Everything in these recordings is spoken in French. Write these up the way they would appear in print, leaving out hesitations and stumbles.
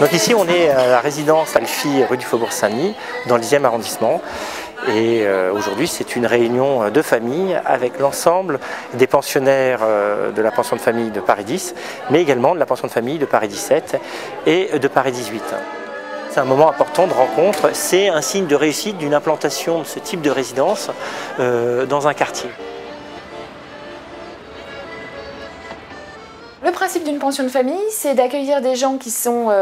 Donc ici on est à la résidence Alfie rue du Faubourg Saint-Denis dans le 10e arrondissement. Et aujourd'hui c'est une réunion de famille avec l'ensemble des pensionnaires de la pension de famille de Paris 10, mais également de la pension de famille de Paris 17 et de Paris 18. C'est un moment important de rencontre, c'est un signe de réussite d'une implantation de ce type de résidence dans un quartier. Le principe d'une pension de famille, c'est d'accueillir des gens qui sont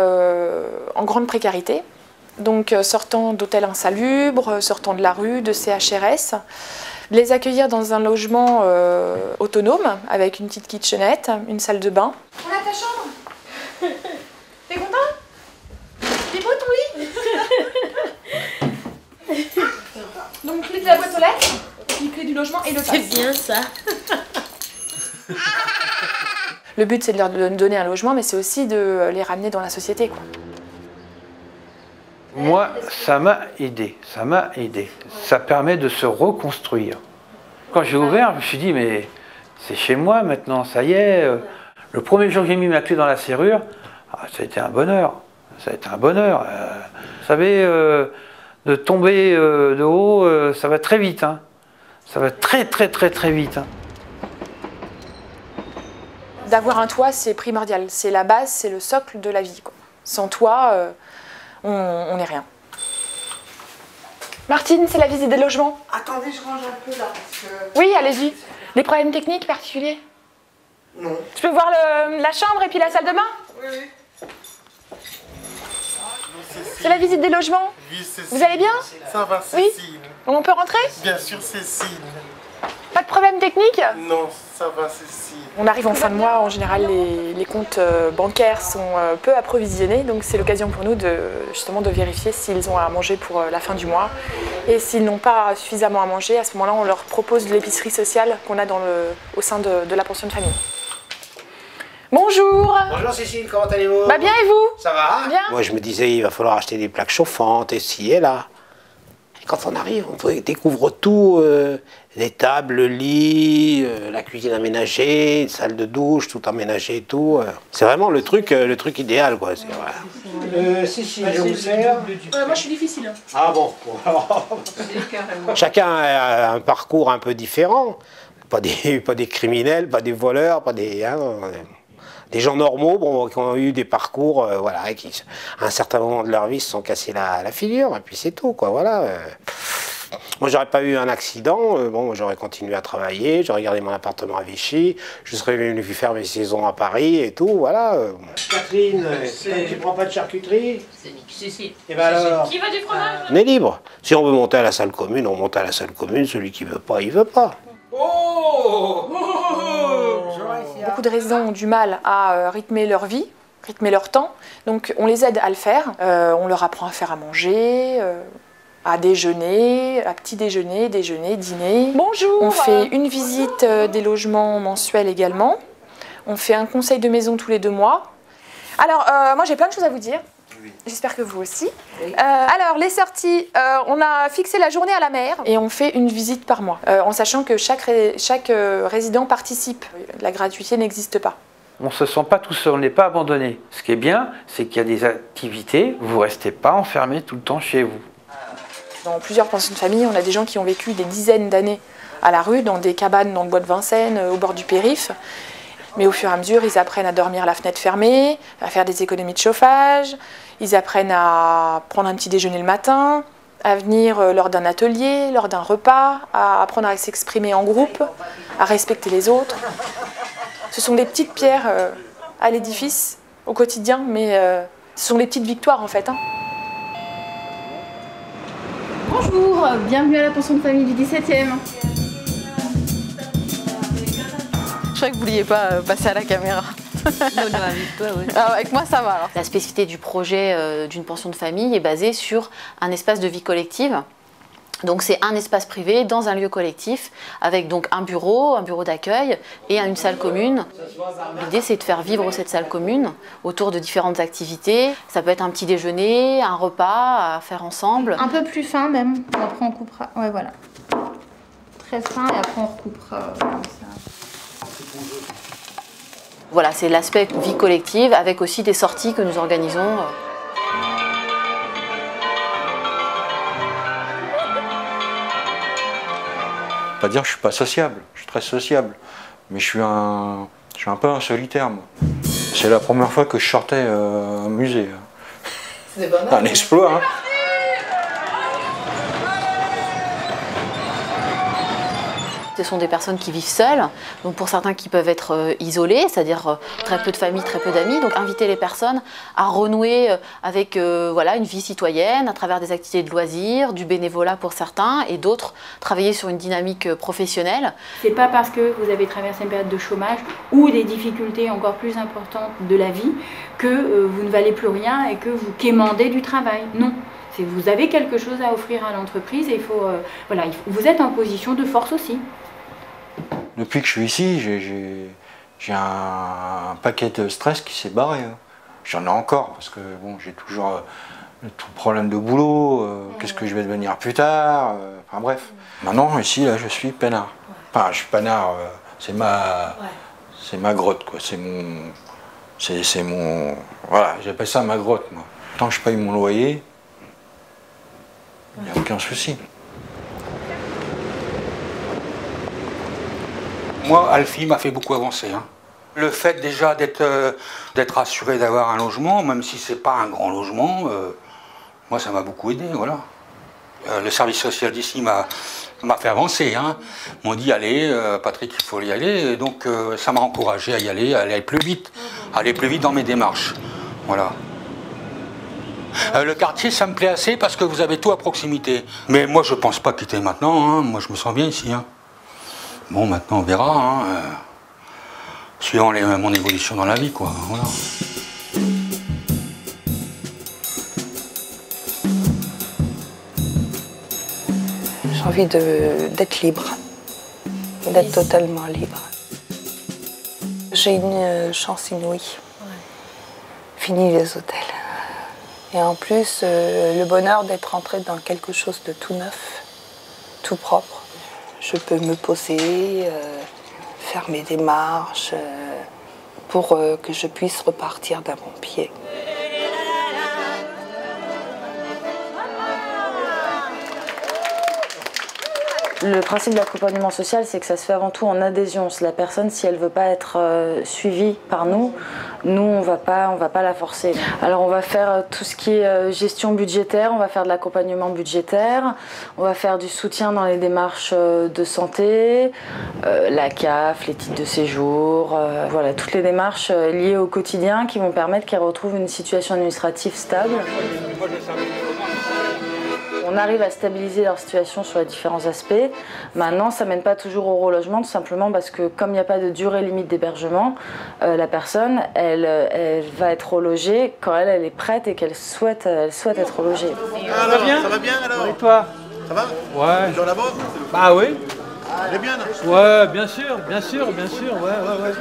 en grande précarité, donc sortant d'hôtels insalubres, sortant de la rue, de CHRS, les accueillir dans un logement autonome, avec une petite kitchenette, une salle de bain. On a ta chambre. T'es content? T'es beau ton lit? Donc clé de la boîte aux lettres, puis clé du logement et le pass. C'est bien ça. Le but, c'est de leur donner un logement, mais c'est aussi de les ramener dans la société, quoi. Moi, ça m'a aidé, ça m'a aidé. Ça permet de se reconstruire. Quand j'ai ouvert, je me suis dit, mais c'est chez moi maintenant, ça y est. Le premier jour que j'ai mis ma clé dans la serrure, ça a été un bonheur. Ça a été un bonheur. Vous savez, de tomber de haut, ça va très vite. Hein. Ça va très vite. Hein. D'avoir un toit, c'est primordial. C'est la base, c'est le socle de la vie, quoi. Sans toit, on n'est rien. Martine, c'est la visite des logements. Attendez, je range un peu là. Parce que... Oui, allez-y. Des problèmes techniques particuliers? Non. Je peux voir la chambre et puis la salle de bain? Oui. C'est la visite des logements. Oui, Cécile. Vous allez bien? Ça va, Oui. Cécile. On peut rentrer? Bien sûr, Cécile. Pas de problème technique? Non, ça va, Cécile. On arrive en fin de mois, en général les comptes bancaires sont peu approvisionnés, donc c'est l'occasion pour nous justement de vérifier s'ils ont à manger pour la fin du mois. Et s'ils n'ont pas suffisamment à manger, à ce moment-là on leur propose de l'épicerie sociale qu'on a au sein de la pension de famille. Bonjour. Bonjour Cécile, comment allez-vous? Bah bien et vous? Ça va? Bien. Moi je me disais il va falloir acheter des plaques chauffantes, et ci et là. Et quand on arrive, on découvre tout, les tables, le lit, la cuisine aménagée, une salle de douche, tout aménagé et tout. C'est vraiment le truc idéal quoi. Cécile, je vous sers. Moi je suis difficile. Ah bon. Chacun a un parcours un peu différent. Pas des criminels, pas des voleurs, pas des... des gens normaux bon, qui ont eu des parcours voilà, qui, à un certain moment de leur vie, se sont cassés la figure, et puis c'est tout, quoi, voilà. Moi, j'aurais pas eu un accident, bon, j'aurais continué à travailler, j'aurais gardé mon appartement à Vichy, je serais venu faire mes saisons à Paris et tout, voilà. Catherine, tu prends pas de charcuterie? Si. Et ben alors, Qui veut du fromage? on est libre. Si on veut monter à la salle commune, on monte à la salle commune, celui qui veut pas, il veut pas. Beaucoup de résidents ont du mal à rythmer leur vie, rythmer leur temps, donc on les aide à le faire. On leur apprend à faire à manger, à déjeuner, à petit déjeuner, dîner. Bonjour. On fait une visite des logements mensuels également. On fait un conseil de maison tous les 2 mois. Alors, moi j'ai plein de choses à vous dire. J'espère que vous aussi. Oui. Alors, les sorties, on a fixé la journée à la mer et on fait une visite par mois, en sachant que chaque résident participe. La gratuité n'existe pas. On ne se sent pas tout seul, on n'est pas abandonné. Ce qui est bien, c'est qu'il y a des activités, vous ne restez pas enfermé tout le temps chez vous. Dans plusieurs pensions de famille, on a des gens qui ont vécu des dizaines d'années à la rue, dans des cabanes dans le bois de Vincennes, au bord du périph'. Mais au fur et à mesure, ils apprennent à dormir la fenêtre fermée, à faire des économies de chauffage, ils apprennent à prendre un petit déjeuner le matin, à venir lors d'un atelier, lors d'un repas, à apprendre à s'exprimer en groupe, à respecter les autres. Ce sont des petites pierres à l'édifice au quotidien, mais ce sont des petites victoires en fait. Hein. Bonjour, bienvenue à la pension de famille du 17e. Je croyais que vous vouliez pas passer à la caméra. Non, avec toi, oui. Alors, avec moi, ça va alors. La spécificité du projet d'une pension de famille est basée sur un espace de vie collective. Donc c'est un espace privé dans un lieu collectif avec donc un bureau d'accueil et une salle commune. L'idée c'est de faire vivre cette salle commune autour de différentes activités. Ça peut être un petit déjeuner, un repas à faire ensemble. Un peu plus fin même, après on coupera. Ouais voilà. Très fin et après on recoupera comme ça. Voilà, c'est l'aspect vie collective avec aussi des sorties que nous organisons. pas dire que je suis pas sociable, je suis très sociable. Mais je suis un peu un solitaire, moi. C'est la première fois que je sortais un musée. C'est pas mal. Un exploit, hein. Ce sont des personnes qui vivent seules, donc pour certains qui peuvent être isolés, c'est-à-dire très peu de famille, très peu d'amis. Donc inviter les personnes à renouer avec voilà, une vie citoyenne à travers des activités de loisirs, du bénévolat pour certains et d'autres travailler sur une dynamique professionnelle. C'est pas parce que vous avez traversé une période de chômage ou des difficultés encore plus importantes de la vie que vous ne valez plus rien et que vous quémandez du travail. Non. Vous avez quelque chose à offrir à l'entreprise et il faut, voilà, vous êtes en position de force aussi. Depuis que je suis ici, j'ai un paquet de stress qui s'est barré. J'en ai encore parce que bon, j'ai toujours tout problème de boulot, qu'est-ce que je vais devenir plus tard, enfin bref. Maintenant ici, là, je suis peinard. Enfin, je suis peinard, c'est ma grotte, quoi. C'est mon, voilà, j'appelle ça ma grotte, moi. Tant que je paye mon loyer, il n'y a aucun souci. Moi, Alfie m'a fait beaucoup avancer. Hein. Le fait déjà d'être assuré d'avoir un logement, même si c'est pas un grand logement, moi ça m'a beaucoup aidé, voilà. Le service social d'ici m'a fait avancer. Hein. Ils m'ont dit allez, Patrick, il faut y aller. Et donc ça m'a encouragé à y aller plus vite dans mes démarches. Voilà. Le quartier, ça me plaît assez parce que vous avez tout à proximité. Mais moi, je pense pas quitter maintenant. Hein. Moi, je me sens bien ici. Hein. Bon, maintenant, on verra. Hein. Suivant mon évolution dans la vie, quoi. Voilà. J'ai envie d'être libre, d'être totalement libre. J'ai une chance inouïe. Fini les hôtels. Et en plus, le bonheur d'être entrée dans quelque chose de tout neuf, tout propre. Je peux me poser, faire mes démarches pour que je puisse repartir d'un bon pied. Le principe de l'accompagnement social, c'est que ça se fait avant tout en adhésion. La personne, si elle ne veut pas être suivie par nous, on va pas la forcer. Alors on va faire tout ce qui est gestion budgétaire, on va faire de l'accompagnement budgétaire, on va faire du soutien dans les démarches de santé, la CAF, les titres de séjour, voilà, toutes les démarches liées au quotidien qui vont permettre qu'elle retrouve une situation administrative stable. On arrive à stabiliser leur situation sur les différents aspects. Maintenant, ça ne mène pas toujours au relogement, tout simplement parce que comme il n'y a pas de durée limite d'hébergement, la personne, elle va être relogée quand elle est prête et qu'elle souhaite être relogée. Ça va bien? Ça va bien alors? Et toi? Ça va? Ouais. Toujours là-bas? Bah oui. Elle est bien là? Ouais, bien sûr, ouais.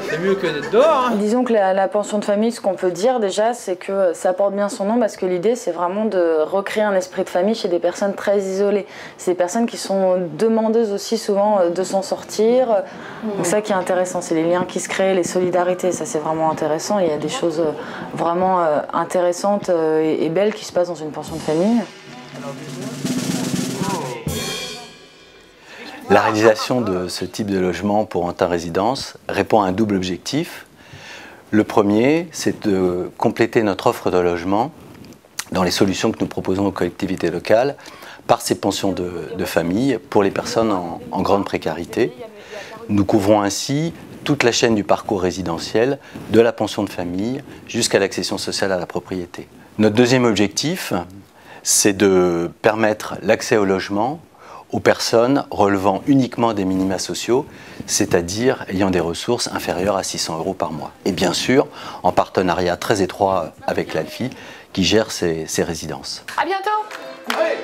C'est mieux que d'être dehors. Hein. Disons que la pension de famille, ce qu'on peut dire déjà, c'est que ça porte bien son nom parce que l'idée, c'est vraiment de recréer un esprit de famille chez des personnes très isolées. C'est des personnes qui sont demandeuses aussi souvent de s'en sortir. Donc ça qui est intéressant, c'est les liens qui se créent, les solidarités. Ça, c'est vraiment intéressant. Il y a des choses vraiment intéressantes et belles qui se passent dans une pension de famille. La réalisation de ce type de logement pour Antin Résidence répond à un double objectif. Le premier, c'est de compléter notre offre de logement dans les solutions que nous proposons aux collectivités locales par ces pensions de famille pour les personnes en grande précarité. Nous couvrons ainsi toute la chaîne du parcours résidentiel, de la pension de famille jusqu'à l'accession sociale à la propriété. Notre deuxième objectif, c'est de permettre l'accès au logement aux personnes relevant uniquement des minima sociaux, c'est-à-dire ayant des ressources inférieures à 600 € par mois. Et bien sûr, en partenariat très étroit avec l'ALFI, qui gère ces résidences. À bientôt! Ouais.